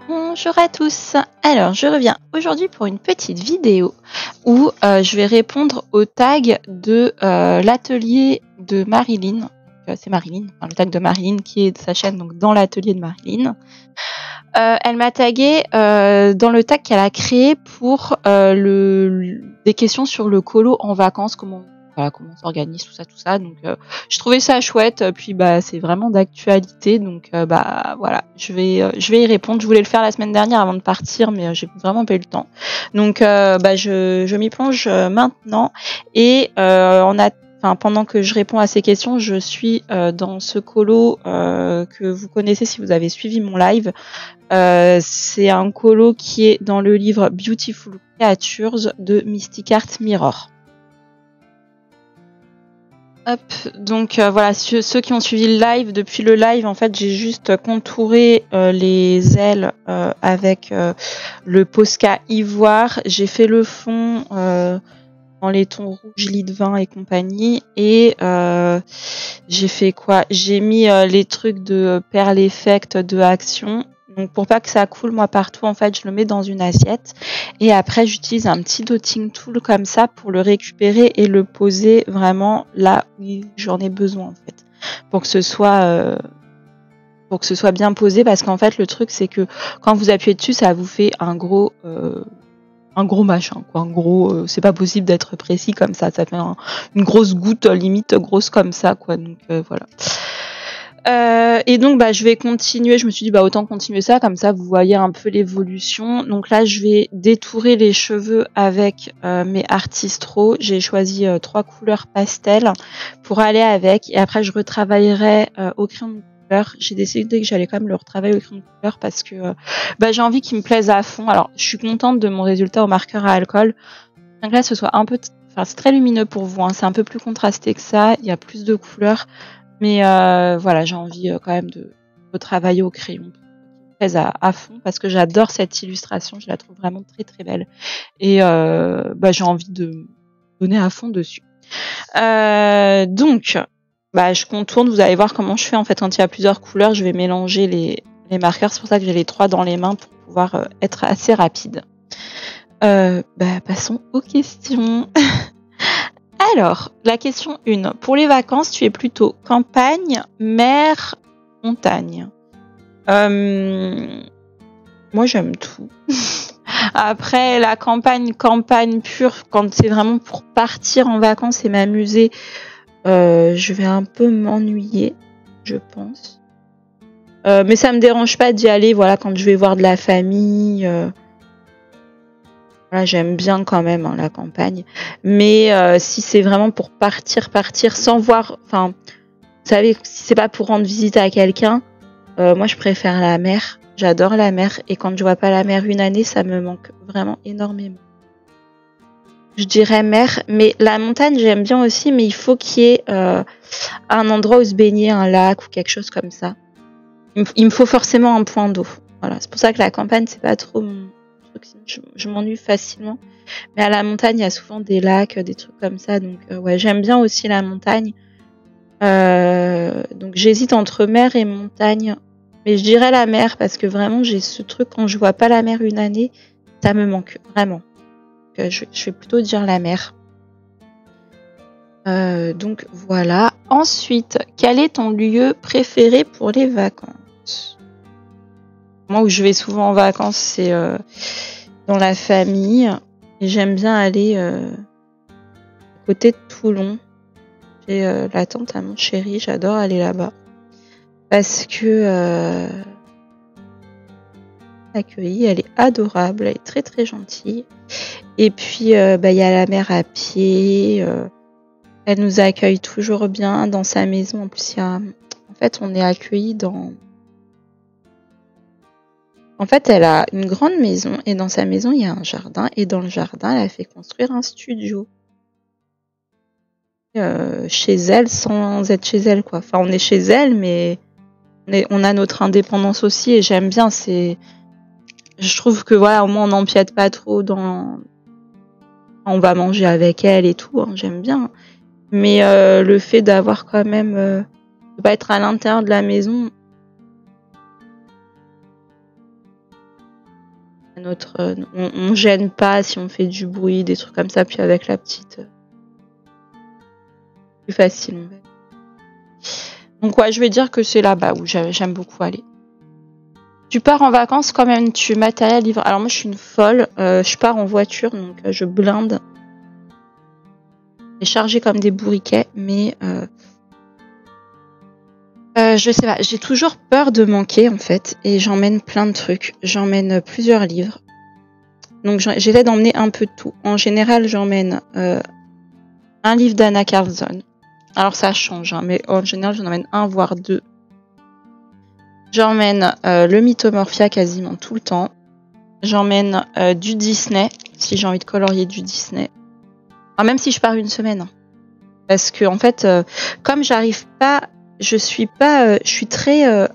Bonjour à tous. Alors, je reviens aujourd'hui pour une petite vidéo où je vais répondre au tag de l'atelier de Marilyn. C'est Marilyn, enfin, le tag de Marilyn qui est de sa chaîne, donc dans l'atelier de Marilyn. Elle m'a tagué dans le tag qu'elle a créé pour des questions sur le colo en vacances, comment on s'organise, tout ça. Donc, je trouvais ça chouette. Puis, c'est vraiment d'actualité. Donc, voilà, je vais y répondre. Je voulais le faire la semaine dernière avant de partir, mais j'ai vraiment pas eu le temps. Donc, je m'y plonge maintenant. Et pendant que je réponds à ces questions, je suis dans ce colo que vous connaissez si vous avez suivi mon live. C'est un colo qui est dans le livre Beautiful Creatures de Mystic Art Mirror. Hop, donc voilà, ceux qui ont suivi le live, depuis le live, en fait, j'ai juste contouré les ailes avec le Posca ivoire. J'ai fait le fond dans les tons rouges, lit de vin et compagnie. Et j'ai fait quoi? J'ai mis les trucs de Pearl Effect de Action. Donc pour pas que ça coule moi partout, en fait, je le mets dans une assiette. Et après, j'utilise un petit dotting tool comme ça pour le récupérer et le poser vraiment là où j'en ai besoin, en fait. Pour que ce soit bien posé, parce qu'en fait, le truc, c'est que quand vous appuyez dessus, ça vous fait un gros machin, quoi. En gros, c'est pas possible d'être précis comme ça. Ça fait une grosse goutte, limite grosse comme ça, quoi. Donc voilà. Et donc je vais continuer, je me suis dit autant continuer ça, comme ça vous voyez un peu l'évolution. Donc là je vais détourer les cheveux avec mes Artist Raw. J'ai choisi 3 couleurs pastel pour aller avec, et après je retravaillerai au crayon de couleur. J'ai décidé que j'allais quand même le retravailler au crayon de couleur parce que j'ai envie qu'il me plaise à fond. Alors je suis contente de mon résultat au marqueur à alcool. Donc là ce soit un peu, c'est très lumineux pour vous, hein. C'est un peu plus contrasté que ça, il y a plus de couleurs. Mais voilà, j'ai envie quand même de retravailler au crayon à fond parce que j'adore cette illustration, je la trouve vraiment très très belle. Et j'ai envie de me donner à fond dessus. Donc, je contourne, vous allez voir comment je fais en fait quand il y a plusieurs couleurs, je vais mélanger les marqueurs, c'est pour ça que j'ai les 3 dans les mains pour pouvoir être assez rapide. Passons aux questions. Alors, la question 1. Pour les vacances, tu es plutôt campagne, mer, montagne? Moi, j'aime tout. Après, la campagne pure, quand c'est vraiment pour partir en vacances et m'amuser, je vais un peu m'ennuyer, je pense. Mais ça me dérange pas d'y aller, voilà, quand je vais voir de la famille. Voilà, j'aime bien quand même la campagne, mais si c'est vraiment pour partir sans voir, enfin, vous savez, si c'est pas pour rendre visite à quelqu'un, moi je préfère la mer. J'adore la mer, et quand je vois pas la mer une année, ça me manque vraiment énormément. Je dirais mer, mais la montagne j'aime bien aussi, mais il faut qu'il y ait un endroit où se baigner, un lac ou quelque chose comme ça. Il me faut forcément un point d'eau. Voilà, c'est pour ça que la campagne c'est pas trop mon truc, je m'ennuie facilement. Mais à la montagne, il y a souvent des lacs, des trucs comme ça. Donc, ouais, j'aime bien aussi la montagne. Donc, j'hésite entre mer et montagne. Mais je dirais la mer parce que vraiment, j'ai ce truc, quand je vois pas la mer une année, ça me manque vraiment. Donc, je vais plutôt dire la mer. Donc, voilà. Ensuite, quel est ton lieu préféré pour les vacances? Moi, où je vais souvent en vacances, c'est dans la famille. Et j'aime bien aller à côté de Toulon. J'ai la tante à mon chéri, j'adore aller là-bas. Parce que l'accueillie, elle est adorable, elle est très très gentille. Et puis, y a la mer à pied. Elle nous accueille toujours bien dans sa maison. En plus, en fait, on est accueillis dans... En fait, elle a une grande maison, et dans sa maison, il y a un jardin. Et dans le jardin, elle a fait construire un studio. Chez elle, sans être chez elle, quoi. Enfin, on est chez elle, mais on a notre indépendance aussi, et j'aime bien. Je trouve que voilà, au moins on n'empiète pas trop on va manger avec elle et tout, hein, j'aime bien. Mais le fait d'avoir quand même de pas être à l'intérieur de la maison, On gêne pas si on fait du bruit, des trucs comme ça. Puis avec la petite, plus facile. On va dire. Donc ouais, je vais dire que c'est là-bas où j'aime beaucoup aller. Tu pars en vacances quand même, tu matériel livre. Alors moi je suis une folle, je pars en voiture donc je blinde. Et chargé comme des bourriquets, mais je sais pas, j'ai toujours peur de manquer en fait, et j'emmène plein de trucs. J'emmène plusieurs livres, donc j'essaie d'emmener un peu de tout. En général, j'emmène un livre d'Anna Carlson. Alors ça change, hein, mais en général, j'en emmène un voire deux. J'emmène le Mythomorphia quasiment tout le temps. J'emmène du Disney, si j'ai envie de colorier du Disney. Enfin, même si je pars une semaine. Hein. Parce que, en fait, comme j'arrive pas, je suis très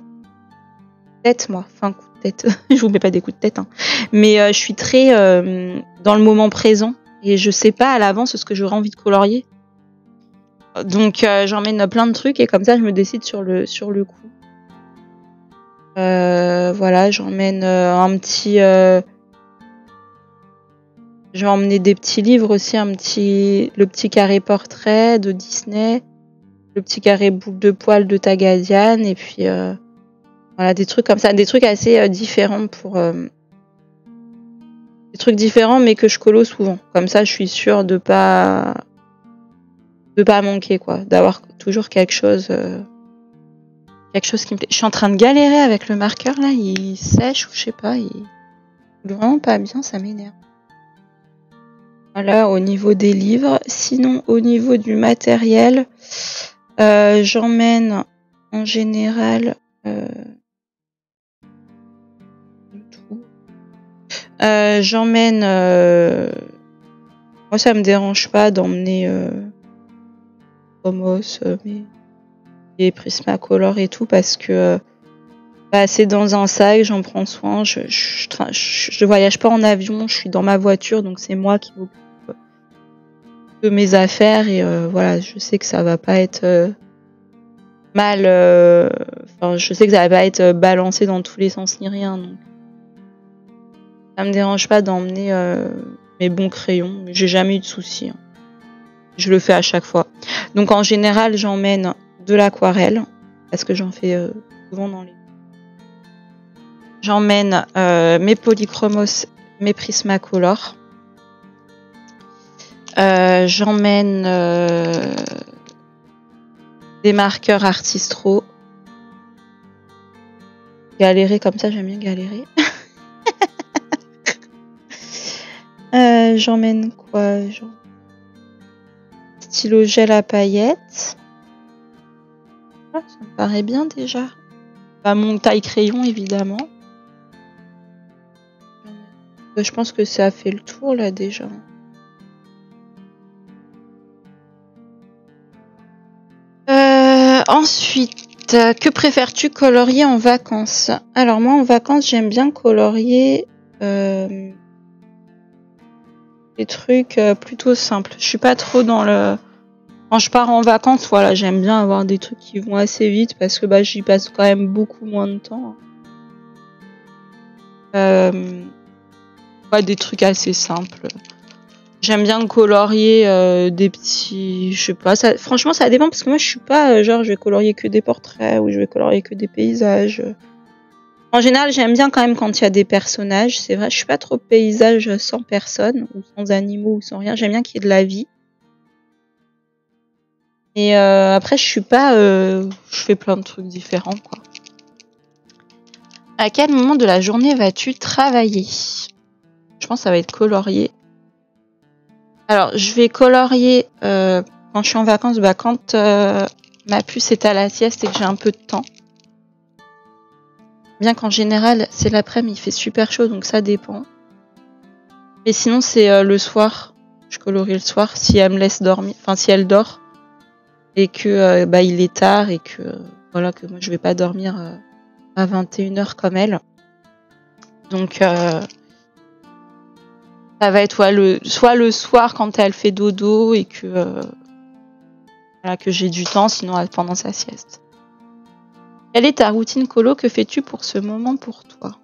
tête, moi. Enfin, coup de tête. Je vous mets pas des coups de tête, hein. Mais je suis très dans le moment présent. Et je sais pas à l'avance ce que j'aurais envie de colorier. Donc, j'emmène plein de trucs et comme ça, je me décide sur le coup. Voilà, j'emmène un petit... je vais emmener des petits livres aussi, le petit carré portrait de Disney, le petit carré boucle de poil de Tagazian, et puis voilà, des trucs comme ça, des trucs assez différents pour... des trucs différents mais que je colo souvent. Comme ça, je suis sûre de pas manquer, quoi, d'avoir toujours quelque chose qui me plaît. Je suis en train de galérer avec le marqueur, là, il sèche ou je sais pas, il est vraiment pas bien, ça m'énerve. Voilà, au niveau des livres. Sinon, au niveau du matériel, j'emmène en général tout. J'emmène... moi, ça me dérange pas d'emmener Homos, et Prismacolor et tout, parce que c'est dans un sac, j'en prends soin. Je voyage pas en avion, je suis dans ma voiture, donc c'est moi qui m'occupe de mes affaires, et voilà, je sais que ça va pas être mal, enfin je sais que ça va pas être balancé dans tous les sens ni rien, donc ça me dérange pas d'emmener mes bons crayons, mais j'ai jamais eu de soucis, hein. Je le fais à chaque fois. Donc en général, j'emmène de l'aquarelle parce que j'en fais souvent dans les... J'emmène mes polychromos, mes Prismacolor. J'emmène des marqueurs Artistro. Galérer comme ça, j'aime bien galérer. J'emmène quoi? Stylo gel à paillettes. Ah, ça me paraît bien déjà. Mon taille crayon évidemment. Je pense que ça a fait le tour là déjà. Ensuite, que préfères-tu colorier en vacances? Alors moi en vacances j'aime bien colorier des trucs plutôt simples. Je suis pas trop dans le... Quand je pars en vacances, voilà, j'aime bien avoir des trucs qui vont assez vite parce que j'y passe quand même beaucoup moins de temps. Ouais, des trucs assez simples. J'aime bien colorier des petits... Je sais pas, ça, franchement ça dépend parce que moi je suis pas genre je vais colorier que des portraits ou je vais colorier que des paysages. En général j'aime bien quand même quand il y a des personnages, c'est vrai, je suis pas trop paysage sans personne ou sans animaux ou sans rien, j'aime bien qu'il y ait de la vie. Et après je suis pas... je fais plein de trucs différents, quoi. À quel moment de la journée vas-tu travailler? Je pense que ça va être colorier. Alors, je vais colorier quand je suis en vacances, quand ma puce est à la sieste et que j'ai un peu de temps. Bien qu'en général, c'est l'après-midi, il fait super chaud, donc ça dépend. Et sinon, c'est le soir. Je colorie le soir si elle me laisse dormir, enfin si elle dort et que il est tard et que voilà que moi je vais pas dormir à 21h comme elle. Donc ça va être soit le soir quand elle fait dodo et que voilà, que j'ai du temps, sinon pendant sa sieste. Quelle est ta routine colo? Que fais-tu pour ce moment pour toi?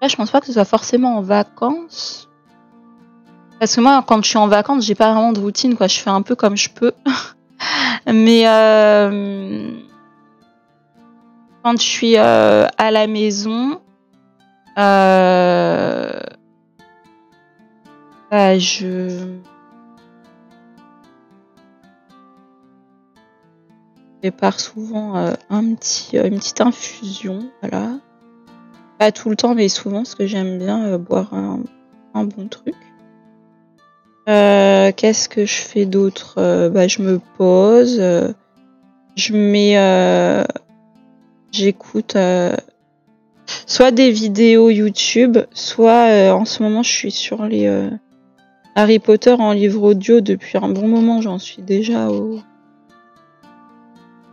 Là, je pense pas que ce soit forcément en vacances. Parce que moi, quand je suis en vacances, j'ai pas vraiment de routine, quoi. Je fais un peu comme je peux. Mais quand je suis à la maison, bah, je prépare souvent une petite infusion, voilà. Pas tout le temps, mais souvent, parce que j'aime bien boire un bon truc. Qu'est-ce que je fais d'autre? Bah, je me pose, je mets, j'écoute soit des vidéos YouTube, soit en ce moment je suis sur les Harry Potter en livre audio depuis un bon moment. J'en suis déjà au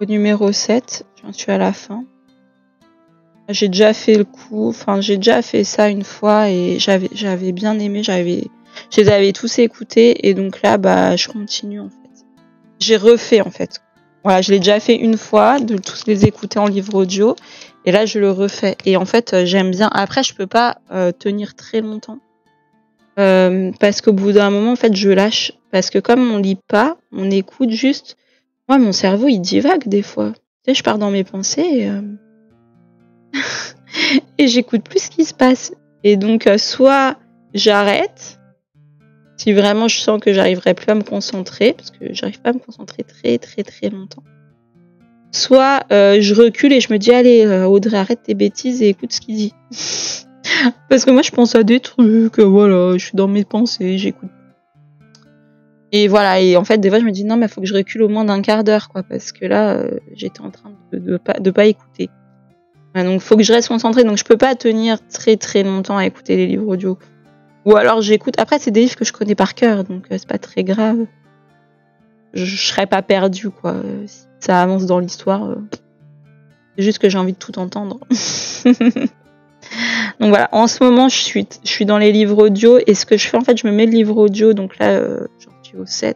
numéro 7, j'en suis à la fin. J'ai déjà fait le coup, enfin j'ai déjà fait ça une fois et j'avais bien aimé, je les avais tous écoutés et donc là bah je continue en fait. J'ai refait en fait. Voilà, je l'ai déjà fait une fois, de tous les écouter en livre audio et là je le refais. Et en fait j'aime bien. Après je peux pas tenir très longtemps parce qu'au bout d'un moment en fait je lâche parce que comme on lit pas, on écoute juste. Moi mon cerveau il divague des fois. Tu sais, je pars dans mes pensées et j'écoute plus ce qui se passe. Et donc soit j'arrête si vraiment je sens que j'arriverai plus à me concentrer parce que j'arrive pas à me concentrer très très très longtemps. Soit je recule et je me dis allez Audrey arrête tes bêtises et écoute ce qu'il dit. Parce que moi je pense à des trucs, voilà, je suis dans mes pensées, j'écoute. Et voilà, et en fait des fois je me dis non mais faut que je recule au moins d'un quart d'heure quoi parce que là j'étais en train de pas écouter. Donc faut que je reste concentrée, donc je peux pas tenir très très longtemps à écouter les livres audio. Ou alors j'écoute, après c'est des livres que je connais par cœur donc c'est pas très grave. Je serais pas perdue quoi, si ça avance dans l'histoire. C'est juste que j'ai envie de tout entendre. Donc voilà, en ce moment je suis dans les livres audio et ce que je fais en fait je me mets le livre audio donc là j'en suis au 7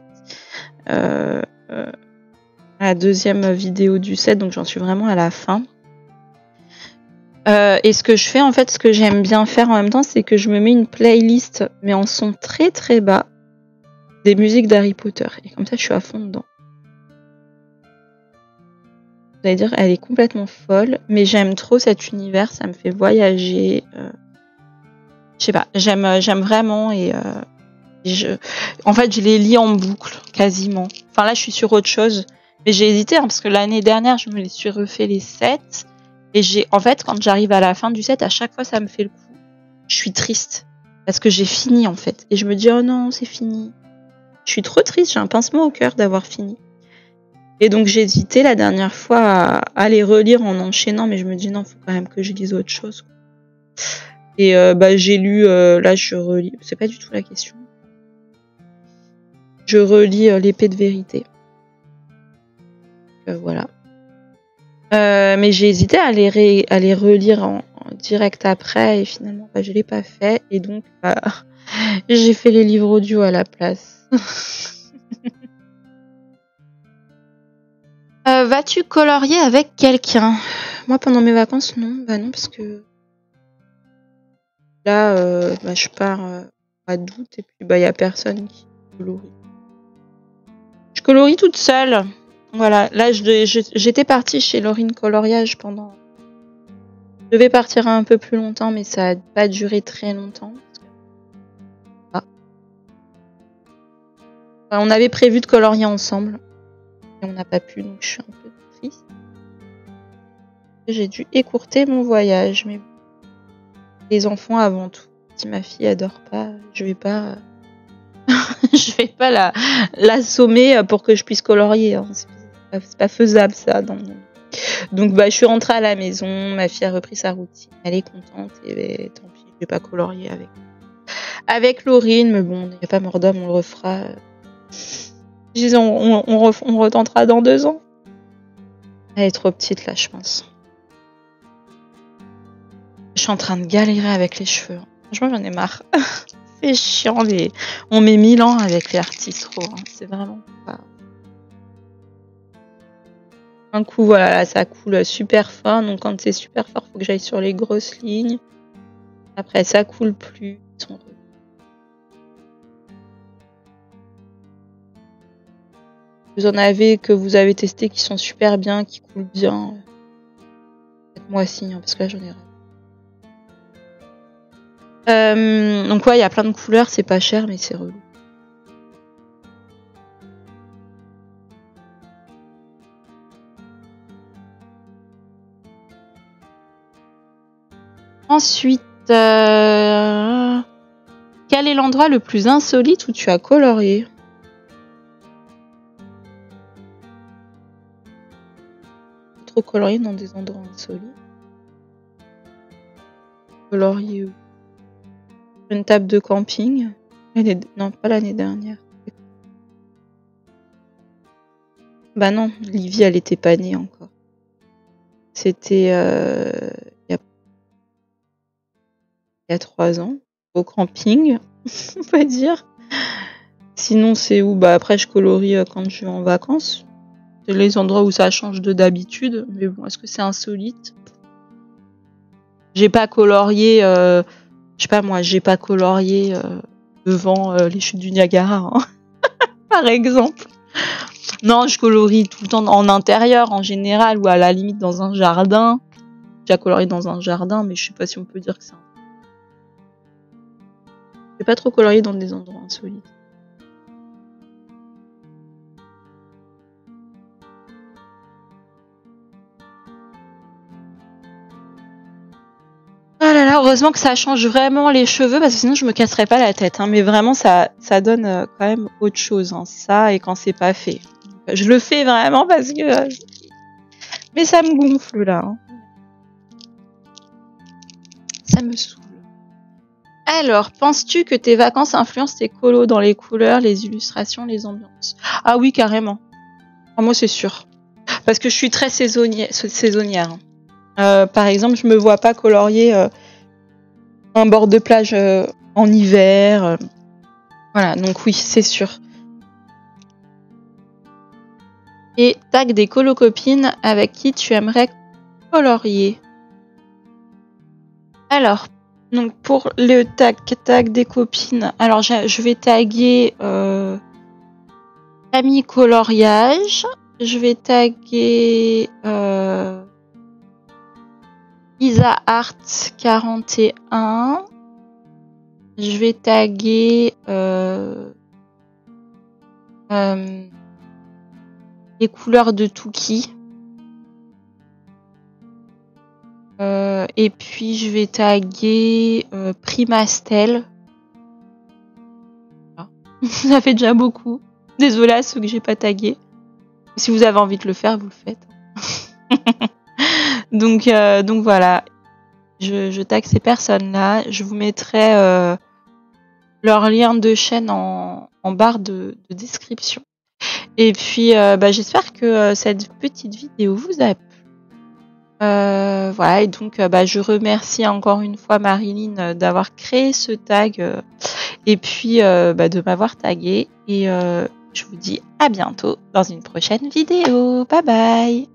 la deuxième vidéo du 7 donc j'en suis vraiment à la fin. Et ce que je fais en fait, ce que j'aime bien faire en même temps c'est que je me mets une playlist mais en son très très bas des musiques d'Harry Potter et comme ça je suis à fond dedans. Vous allez dire elle est complètement folle mais j'aime trop cet univers, ça me fait voyager. Je sais pas, j'aime vraiment et en fait je les lis en boucle quasiment. Enfin là je suis sur autre chose mais j'ai hésité hein, parce que l'année dernière je me les suis refait les 7 et en fait quand j'arrive à la fin du 7 à chaque fois ça me fait le coup. Je suis triste parce que j'ai fini en fait et je me dis oh non c'est fini. Je suis trop triste, j'ai un pincement au cœur d'avoir fini. Et donc j'ai hésité la dernière fois à les relire en enchaînant mais je me dis non faut quand même que je lise autre chose. Et bah j'ai lu là je relis, c'est pas du tout la question. Je relis l'épée de vérité. Voilà. Mais j'ai hésité à les relire en direct après et finalement bah, je l'ai pas fait et donc bah, j'ai fait les livres audio à la place. Vas-tu colorier avec quelqu'un? Moi pendant mes vacances non, bah non parce que là bah, je pars à d'août et puis bah y a personne qui colorie. Je colorie toute seule. Voilà, là j'étais partie chez Laurine Coloriage pendant. Je devais partir un peu plus longtemps, mais ça n'a pas duré très longtemps. Ah. Enfin, on avait prévu de colorier ensemble et on n'a pas pu, donc je suis un peu triste. J'ai dû écourter mon voyage, mais les enfants avant tout. Si ma fille adore pas, je vais pas, je vais pas l'assommer pour que je puisse colorier. Hein. C'est pas faisable ça. Donc bah je suis rentrée à la maison, ma fille a repris sa routine, elle est contente et tant pis, je vais pas colorier avec Laurine, mais bon, il n'y a pas mort d'homme, on le refera. Disons, on retentera dans 2 ans. Elle est trop petite là, je pense. Je suis en train de galérer avec les cheveux. Franchement, j'en ai marre. C'est chiant, on met 1000 ans avec les artistes, hein. C'est vraiment pas. Un coup, voilà, là, ça coule super fort. Donc, quand c'est super fort, faut que j'aille sur les grosses lignes. Après, ça coule plus. Ils sont... Vous en avez que vous avez testé qui sont super bien, qui coulent bien. Faites-moi signe, parce que là, j'en ai ras. Donc ouais, il y a plein de couleurs, c'est pas cher, mais c'est relou. Ensuite, quel est l'endroit le plus insolite où tu as colorié? Trop colorié dans des endroits insolites. Colorié où? Une table de camping. Non, pas l'année dernière. Bah non, Livy, elle était pas née encore. C'était il y a 3 ans, au camping, on va dire. Sinon, c'est où? Bah après, je colorie quand je vais en vacances. C'est les endroits où ça change de d'habitude. Mais bon, est-ce que c'est insolite? J'ai pas colorié, je sais pas moi, j'ai pas colorié devant les chutes du Niagara, hein. Par exemple. Non, je colorie tout le temps en intérieur en général ou à la limite dans un jardin. J'ai colorié dans un jardin, mais je sais pas si on peut dire que c'est. J'ai pas trop colorié dans des endroits insolites. Ah là là, heureusement que ça change vraiment les cheveux parce que sinon je me casserais pas la tête. Hein, mais vraiment, ça donne quand même autre chose. Hein, ça et quand c'est pas fait. Je le fais vraiment parce que. Mais ça me gonfle là. Hein. Ça me saoule. Alors, penses-tu que tes vacances influencent tes colos dans les couleurs, les illustrations, les ambiances? Ah oui, carrément. Ah, moi, c'est sûr. Parce que je suis très saisonnière. Par exemple, je me vois pas colorier un bord de plage en hiver. Voilà, donc oui, c'est sûr. Et tag des colocopines avec qui tu aimerais colorier. Alors, donc pour le tag des copines, alors je vais taguer Camille Coloriage, je vais taguer Isa Art 41, je vais taguer les couleurs de Touki. Et puis je vais taguer Primastel. Voilà. Ça fait déjà beaucoup. Désolée à ceux que j'ai pas tagués. Si vous avez envie de le faire, vous le faites. donc voilà. Je tag ces personnes-là. Je vous mettrai leur lien de chaîne en barre de description. Et puis j'espère que cette petite vidéo vous a plu. Voilà, et donc je remercie encore une fois Marilyn d'avoir créé ce tag et puis de m'avoir tagué. Et je vous dis à bientôt dans une prochaine vidéo. Bye bye!